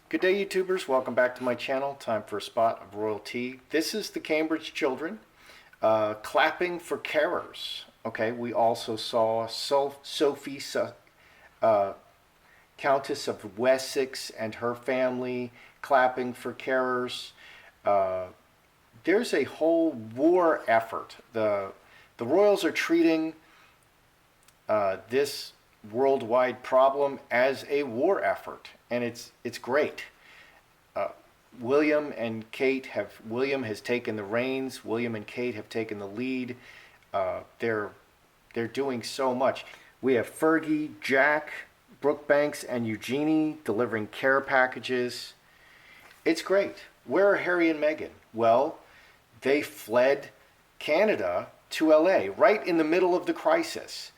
Good day, YouTubers. Welcome back to my channel. Time for a spot of royal tea. This is the Cambridge children clapping for carers. Okay, we also saw Sophie, Countess of Wessex, and her family clapping for carers. There's a whole war effort. The royals are treating this worldwide problem as a war effort, and it's great. William has taken the reins. William and Kate have taken the lead. They're doing so much. We have Fergie, Jack, Brookbanks, and Eugenie delivering care packages. It's great. Where are Harry and Meghan? Well, they fled Canada to LA right in the middle of the crisis.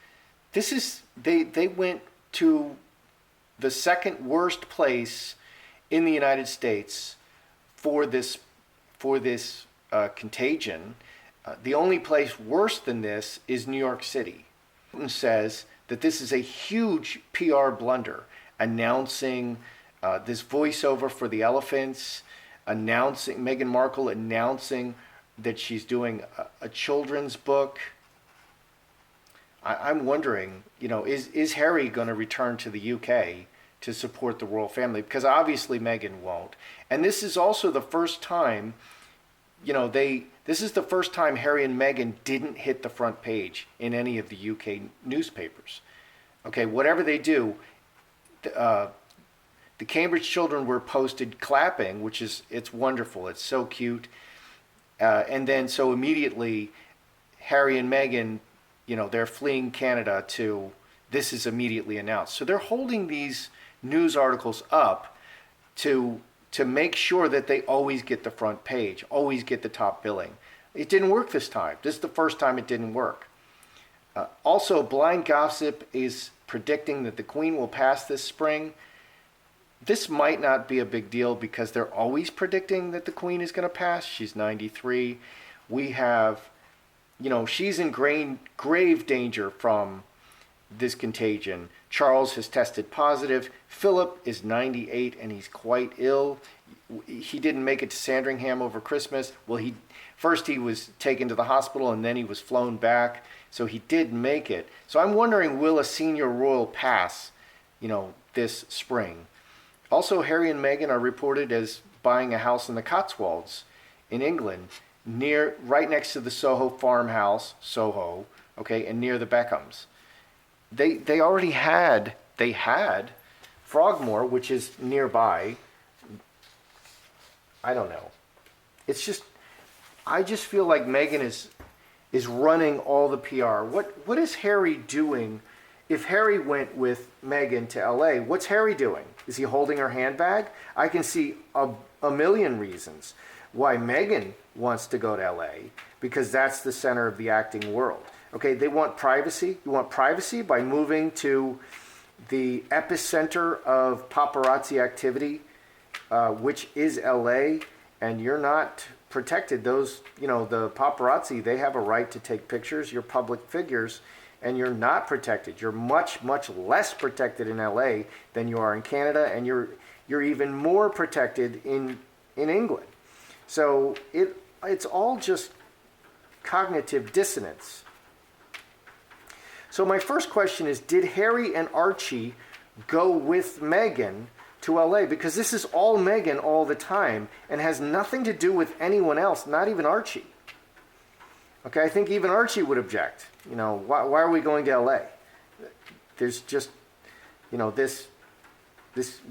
They went to the second worst place in the United States for this contagion. The only place worse than this is New York City. Putin says that this is a huge PR blunder, announcing this voiceover for the elephants, announcing Meghan Markle announcing that she's doing a children's book. I'm wondering, is Harry going to return to the UK to support the royal family? Because obviously Meghan won't. And this is also the first time, this is the first time Harry and Meghan didn't hit the front page in any of the UK newspapers. Okay, whatever they do, the Cambridge children were posted clapping, it's wonderful. It's so cute. And then so immediately Harry and Meghan, they're fleeing Canada this is immediately announced. So they're holding these news articles up to make sure that they always get the front page, always get the top billing. It didn't work this time. This is the first time it didn't work. Also, Blind Gossip is predicting that the Queen will pass this spring. This might not be a big deal because they're always predicting that the Queen is going to pass. She's 93. We have, she's in grave danger from this contagion. Charles has tested positive. Philip is 98 and he's quite ill. He didn't make it to Sandringham over Christmas. Well, first he was taken to the hospital and then he was flown back. So he did make it. So I'm wondering, will a senior royal pass, this spring? Also, Harry and Meghan are reported as buying a house in the Cotswolds in England, right next to the Soho farmhouse, Soho, okay, and near the Beckhams. They had Frogmore, which is nearby. I don't know. I just feel like Meghan is running all the PR. What is Harry doing? If Harry went with Meghan to LA, what's Harry doing? Is he holding her handbag? I can see a million reasons why Meghan wants to go to LA, because that's the center of the acting world. Okay, they want privacy. You want privacy by moving to the epicenter of paparazzi activity, which is LA, and you're not protected. The paparazzi, they have a right to take pictures. You're public figures, and you're not protected. You're much, much less protected in LA than you are in Canada, and you're even more protected in England. So it's all just cognitive dissonance. So my first question is, did Harry and Archie go with Meghan to LA? Because this is all Meghan all the time and has nothing to do with anyone else, not even Archie. Okay, I think even Archie would object. Why are we going to LA? There's just, this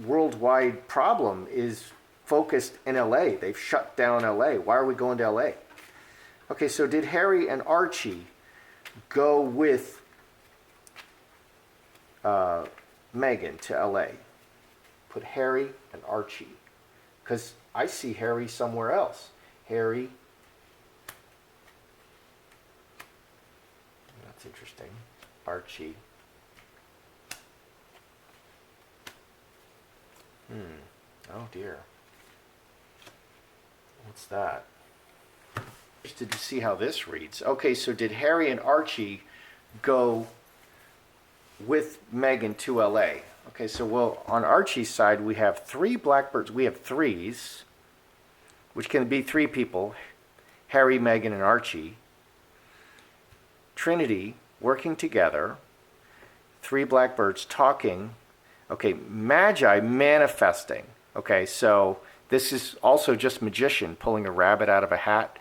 worldwide problem is focused in LA. They've shut down LA. Why are we going to LA? Okay, so did Harry and Archie go with Meghan to LA? Put Harry and Archie, because I see Harry somewhere else. Harry. That's interesting. Archie. Oh dear. What's that? Interested to see how this reads. Okay, so did Harry and Archie go with Meghan to LA? Okay, so well, on Archie's side, we have three blackbirds. We have threes, which can be three people: Harry, Meghan, and Archie. Trinity working together. Three blackbirds talking. Okay, Magi manifesting. Okay, so this is also just magician pulling a rabbit out of a hat.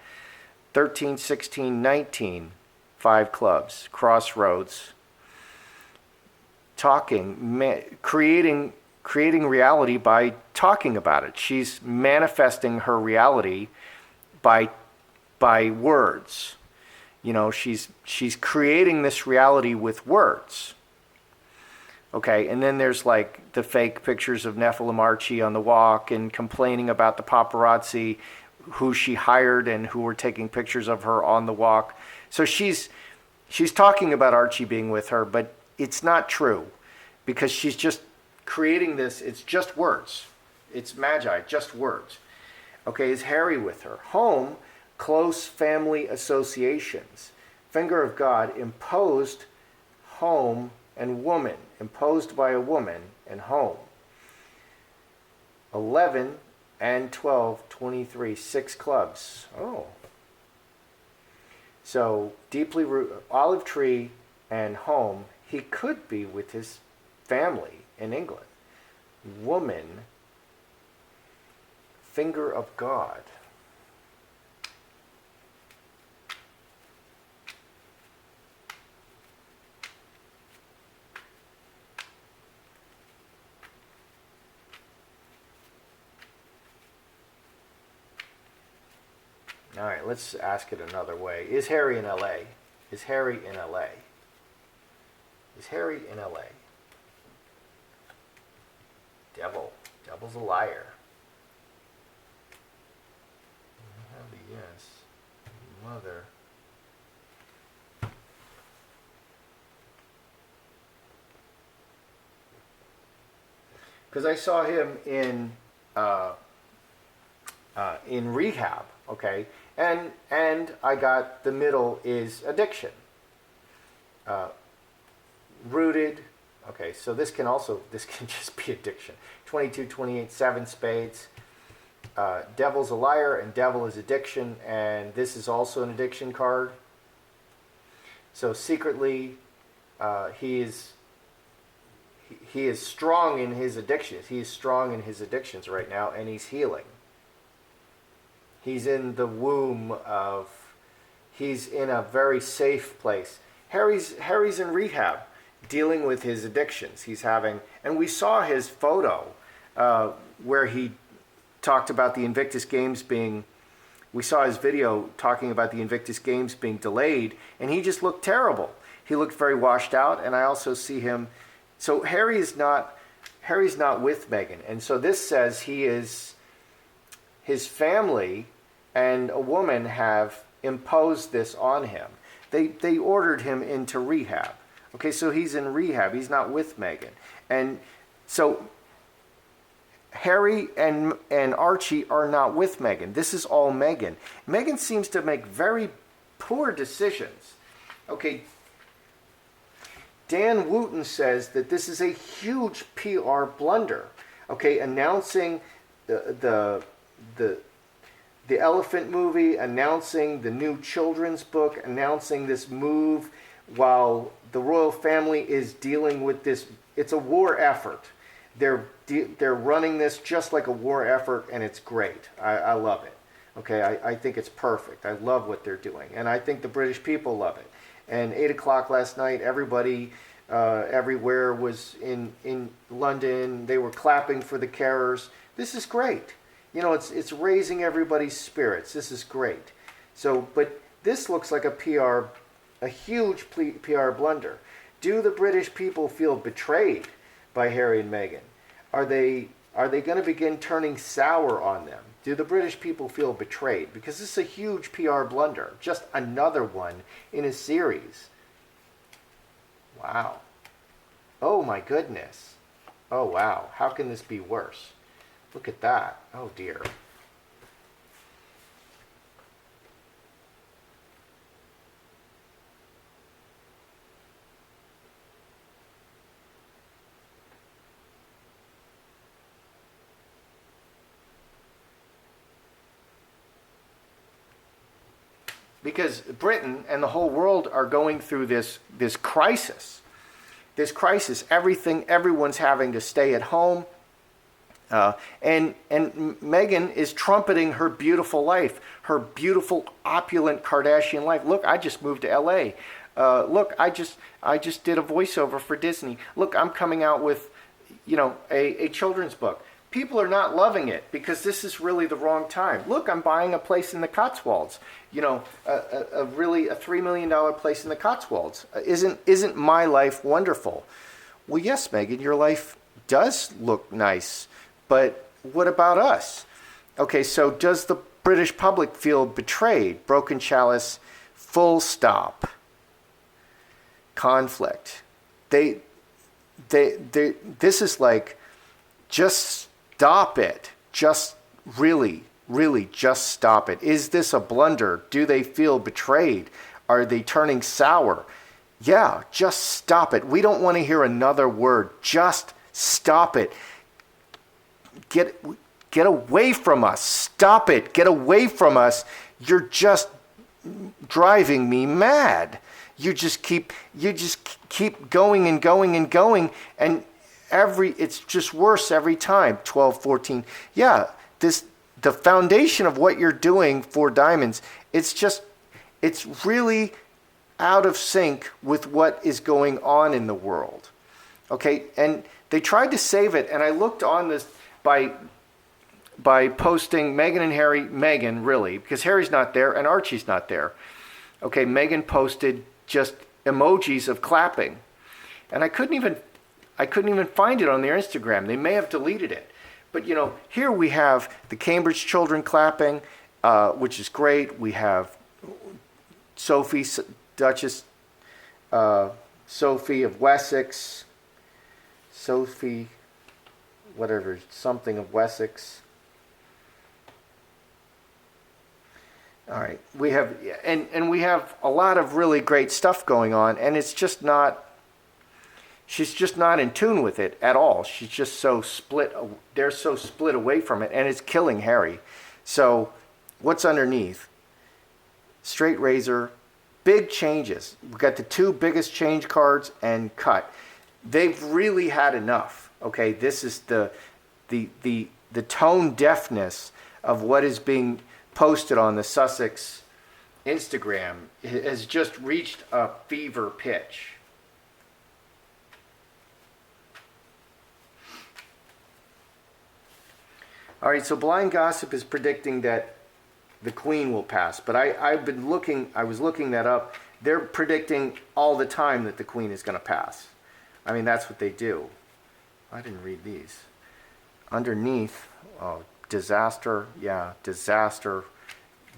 13, 16, 19, five clubs. Crossroads. Talking, creating reality by talking about it. She's manifesting her reality by words. You know, she's creating this reality with words. Okay, and then there's like the fake pictures of Nephilim Archie on the walk and complaining about the paparazzi who she hired and who were taking pictures of her on the walk. So she's talking about Archie being with her, but it's not true because she's just creating this. It's just words. It's magi, just words. Okay, is Harry with her? Home, close family associations. Finger of God, imposed home and woman, imposed by a woman and home. 11 and 12, 23, six clubs. Oh. So deeply rooted, olive tree and home. He could be with his family in England. Woman, finger of God. All right, let's ask it another way. Is Harry in LA? Is Harry in LA? Is Harry in LA? Devil. Devil's a liar. I have a yes. Mother. Because I saw him in rehab, okay, and I got the middle is addiction. Rooted. Okay, so this can just be addiction. 22, 28, 7 spades. Devil's a liar and devil is addiction, and this is also an addiction card. So secretly, he is strong in his addictions. He is strong in his addictions right now, and he's healing. He's in the womb of, he's in a very safe place. Harry's in rehab, dealing with his addictions. He's having, and we saw his photo where he talked about the Invictus Games being, we saw his video talking about the Invictus Games being delayed, and he just looked terrible. He looked very washed out, and I also see him, so Harry's not with Meghan, and so this says his family and a woman have imposed this on him. They ordered him into rehab. Okay, so he's in rehab. He's not with Meghan. And so Harry and Archie are not with Meghan. This is all Meghan. Meghan seems to make very poor decisions. Okay, Dan Wooten says that this is a huge PR blunder. Okay, announcing the Elephant movie, announcing the new children's book, announcing this move while the royal family is dealing with this. It's a war effort. They're running this just like a war effort, and it's great. I love it. Okay, I think it's perfect. I love what they're doing, and I think the British people love it. And 8 o'clock last night, everybody everywhere was in London. They were clapping for the carers. This is great. You know, it's raising everybody's spirits. This is great. So, but this looks like a huge PR blunder. Do the British people feel betrayed by Harry and Meghan? Are they going to begin turning sour on them? Do the British people feel betrayed? Because this is a huge PR blunder. Just another one in a series. Wow. Oh my goodness. Oh wow. How can this be worse? Look at that. Oh dear. because Britain and the whole world are going through this crisis. This crisis, everyone's having to stay at home. And Meghan is trumpeting her beautiful life, her beautiful, opulent Kardashian life. Look, I just moved to LA. Look, I just did a voiceover for Disney. Look, I'm coming out with, a children's book. People are not loving it because this is really the wrong time. Look, I'm buying a place in the Cotswolds. A $3 million place in the Cotswolds. Isn't my life wonderful? Well, yes, Meghan, your life does look nice, but what about us? Okay, so does the British public feel betrayed? Broken chalice, full stop. Conflict. This is like, just stop it. Just really just stop it. Is this a blunder? Do they feel betrayed? Are they turning sour? Yeah, just stop it. We don't want to hear another word. Just stop it. Get away from us. Stop it. Get away from us. You're just driving me mad. You just keep going and going and going, and it's just worse every time. 12, 14. Yeah, the foundation of what you're doing for Diamonds, it's really out of sync with what is going on in the world. Okay, and they tried to save it, and I looked on this by posting Meghan and Harry, Meghan really, because Harry's not there and Archie's not there. Okay, Meghan posted just emojis of clapping, and I couldn't even find it on their Instagram. They may have deleted it. But, here we have the Cambridge children clapping, which is great. We have Sophie, Duchess Sophie of Wessex, Sophie, whatever, something of Wessex. All right, we have, and we have a lot of really great stuff going on, and it's just not, she's just not in tune with it at all. She's just so split. They're so split away from it, and it's killing Harry. So what's underneath? Straight razor, big changes. We've got the two biggest change cards and cut. They've really had enough. Okay, this is the tone deafness of what is being posted on the Sussex Instagram has just reached a fever pitch. All right, so Blind Gossip is predicting that the Queen will pass, but I was looking that up. They're predicting all the time that the Queen is going to pass. I mean, that's what they do. I didn't read these. Underneath, disaster, yeah, disaster,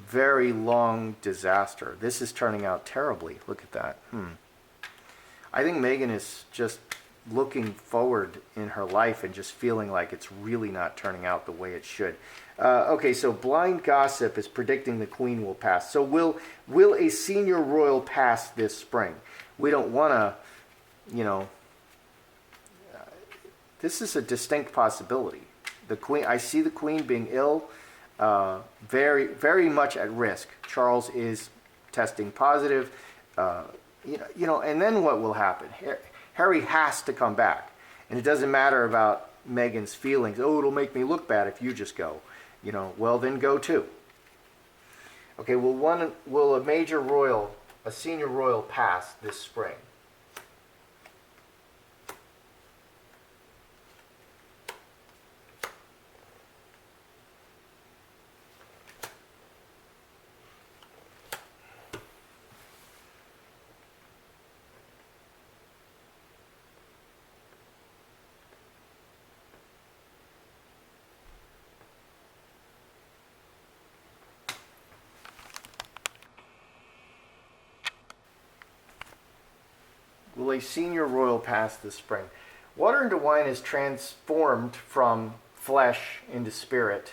very long disaster. This is turning out terribly. Look at that. I think Meghan is just looking forward in her life and just feeling like it's really not turning out the way it should. Okay, so Blind Gossip is predicting the Queen will pass. So will a senior royal pass this spring? We don't want to, this is a distinct possibility. The Queen, I see the Queen being ill, very, very much at risk. Charles is testing positive, and then what will happen? Harry has to come back, and it doesn't matter about Meghan's feelings. Oh, it'll make me look bad if you just go. Well, then go too. Okay, will a senior royal pass this spring? Will a senior royal pass this spring? Water into Wine is transformed from flesh into spirit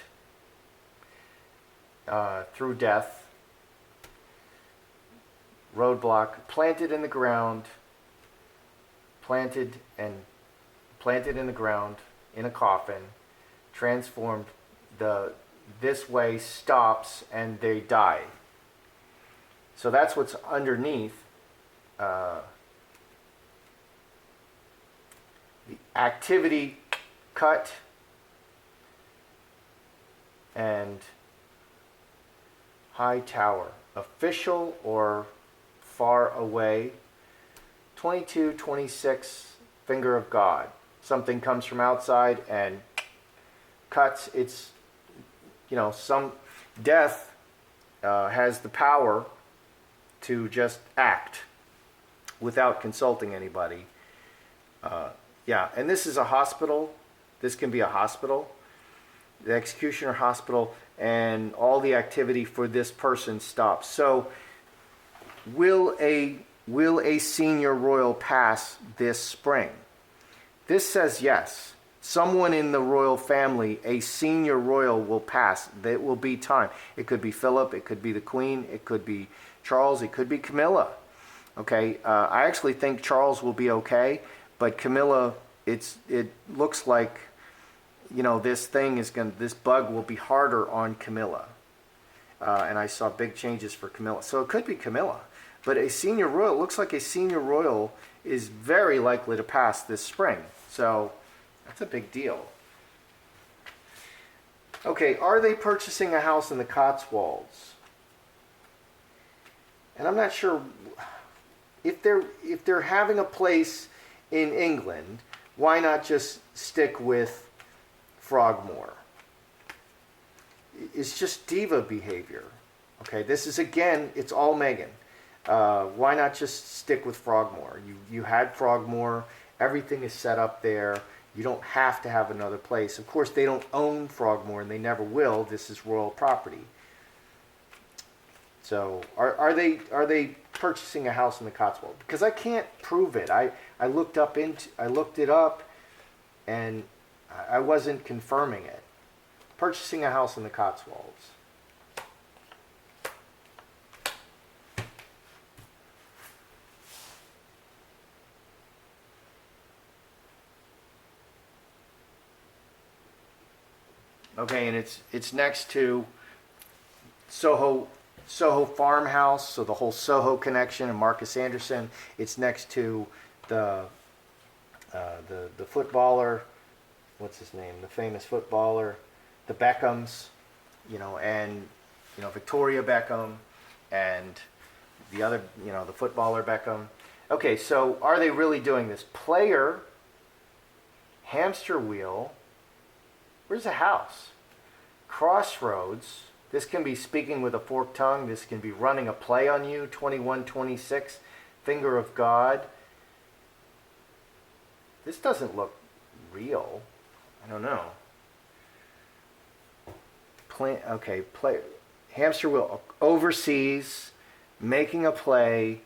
through death. Roadblock, planted in the ground, planted in the ground in a coffin, transformed. This way stops and they die. So that's what's underneath the activity cut and high tower. Official or far away. 22, 26, finger of God. Something comes from outside and cuts. It's, some death has the power to just act without consulting anybody. And this is a hospital. This can be a hospital, the executioner hospital, and all the activity for this person stops. So will a senior royal pass this spring? This says yes. Someone in the royal family, a senior royal, will pass. It will be time. It could be Philip, it could be the Queen, it could be Charles, it could be Camilla. Okay, I actually think Charles will be okay, but Camilla, it looks like, this bug will be harder on Camilla. And I saw big changes for Camilla. So it could be Camilla. But a senior royal, it looks like a senior royal is very likely to pass this spring. So that's a big deal. Okay, are they purchasing a house in the Cotswolds? And I'm not sure if they're having a place in England, why not just stick with Frogmore? It's just diva behavior. Okay, this is, again, it's all Meghan. Why not just stick with Frogmore? You had Frogmore. Everything is set up there. You don't have to have another place. Of course, they don't own Frogmore, and they never will. This is royal property. So, are they purchasing a house in the Cotswolds? Because I can't prove it. I looked it up, and I wasn't confirming it. Purchasing a house in the Cotswolds. Okay, and it's next to Soho Farmhouse, so the whole Soho connection and Marcus Anderson. It's next to the footballer, what's his name? The famous footballer, the Beckhams, and Victoria Beckham, and the other, the footballer Beckham. Okay, so are they really doing this? Player, hamster wheel. Where's the house? Crossroads. This can be speaking with a forked tongue. This can be running a play on you. 21, 26. Finger of God. This doesn't look real. I don't know. Play. Hamster wheel. Overseas. Making a play.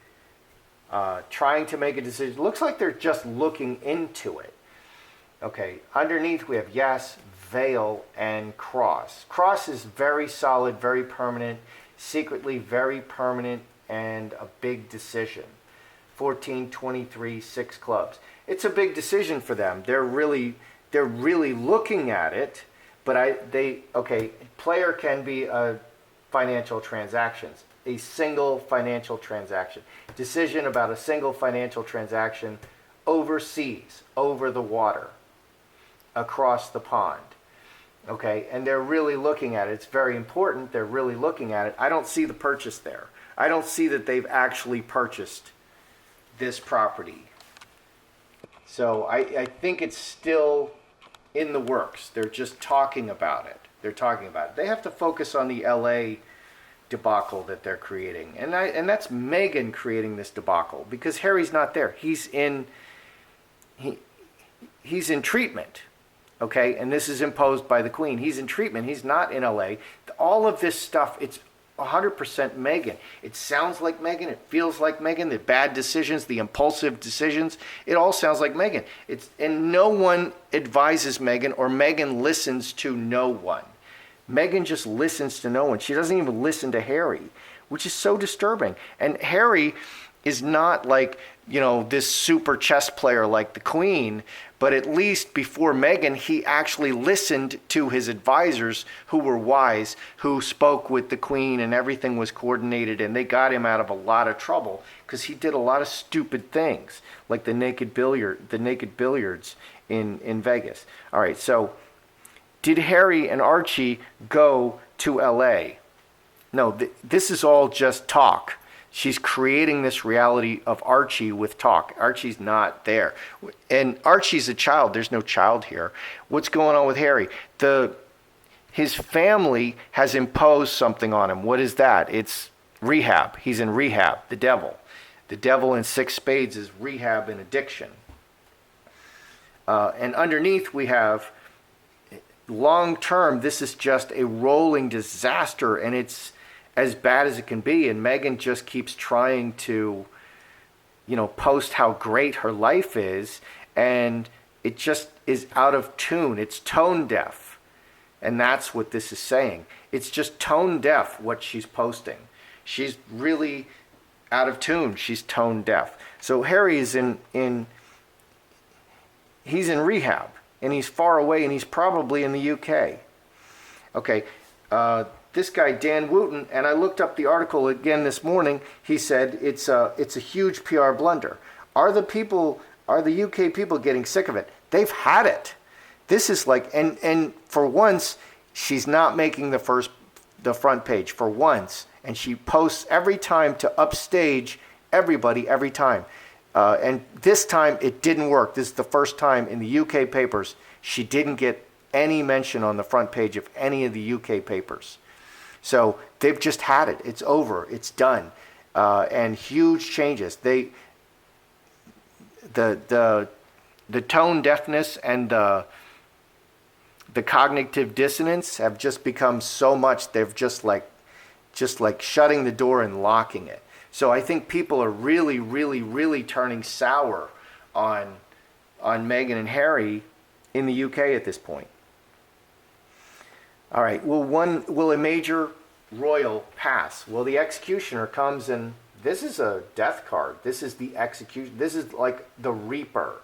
Trying to make a decision. Looks like they're just looking into it. Okay. Underneath we have yes, veil, and cross. Cross is very solid, very permanent, secretly very permanent, and a big decision. 14, 23, 6 clubs. It's a big decision for them. They're really looking at it, but player can be a financial transactions. A single financial transaction. Decision about a single financial transaction overseas, over the water, across the pond. Okay, and they're really looking at it. It's very important. They're really looking at it. I don't see the purchase there. I don't see that they've actually purchased this property. So I think it's still in the works. They're just talking about it. They have to focus on the LA debacle that they're creating. And that's Meghan creating this debacle because Harry's not there. He's in treatment. Okay, and this is imposed by the Queen. He's in treatment. He's not in LA. All of this stuff, it's 100% Meghan. It sounds like Meghan. It feels like Meghan. The bad decisions, the impulsive decisions, it all sounds like Meghan. And no one advises Meghan, or Meghan listens to no one. Meghan just listens to no one. She doesn't even listen to Harry, which is so disturbing. And Harry is not like this super chess player like the Queen, but at least before Meghan, he actually listened to his advisors who were wise, who spoke with the Queen, and everything was coordinated, and they got him out of a lot of trouble because he did a lot of stupid things, like the naked billiards in Vegas. All right, so did Harry and Archie go to LA? No, this is all just talk. She's creating this reality of Archie with talk. Archie's not there. And Archie's a child. There's no child here. What's going on with Harry? His family has imposed something on him. What is that? It's rehab. He's in rehab. The devil. The devil in 6 spades is rehab and addiction. And underneath we have long term, this is just a rolling disaster, and it's as bad as it can be. And Meghan just keeps trying to, post how great her life is, and it just is out of tune. It's tone deaf. And that's what this is saying. It's just tone deaf what she's posting. She's really out of tune. She's tone deaf. So Harry is he's in rehab, and he's far away, and he's probably in the UK. Okay, this guy, Dan Wooten, and I looked up the article again this morning. He said it's a huge PR blunder. Are the UK people getting sick of it? They've had it. This is like, and for once, she's not making the front page for once, and she posts every time to upstage everybody every time. And this time it didn't work. This is the first time in the UK papers she didn't get any mention on the front page of any of the UK papers. So they've just had it. It's over. It's done. And huge changes. The tone deafness and the cognitive dissonance have just become so much. They've just like shutting the door and locking it. So I think people are really, really, really turning sour on Meghan and Harry in the UK at this point. All right. Will a major royal pass? Well, the executioner comes, and this is a death card. This is the execution. This is like the Reaper.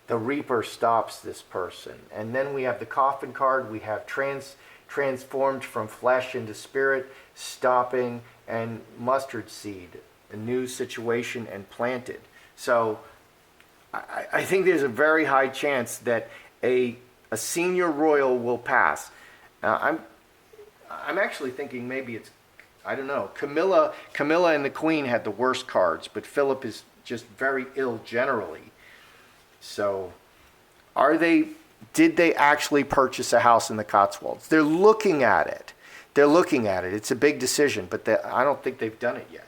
The Reaper stops this person. And then we have the coffin card. We have transformed from flesh into spirit, stopping, and mustard seed, a new situation, and planted. So I think there's a very high chance that a senior royal will pass. I'm actually thinking maybe it's, I don't know. Camilla and the Queen had the worst cards, but Philip is just very ill generally. So did they actually purchase a house in the Cotswolds? They're looking at it. It's a big decision, but I don't think they've done it yet.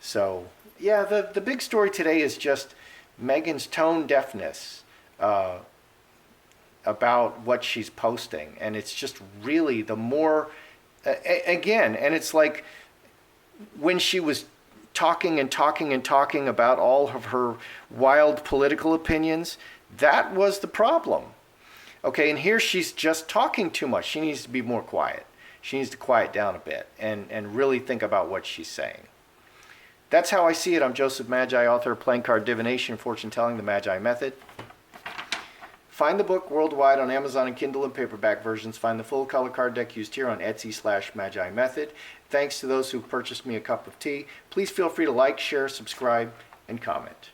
So, yeah, the big story today is just Meghan's tone deafness about what she's posting. And it's just really the more, again, and it's like when she was talking about all of her wild political opinions, that was the problem. Okay, and here she's just talking too much. She needs to be more quiet. She needs to quiet down a bit and really think about what she's saying. That's how I see it. I'm Joseph Magi, author of Playing Card Divination, Fortune Telling, The Magi Method. Find the book worldwide on Amazon and Kindle and paperback versions. Find the full color card deck used here on Etsy/Magi Method. Thanks to those who purchased me a cup of tea. Please feel free to like, share, subscribe, and comment.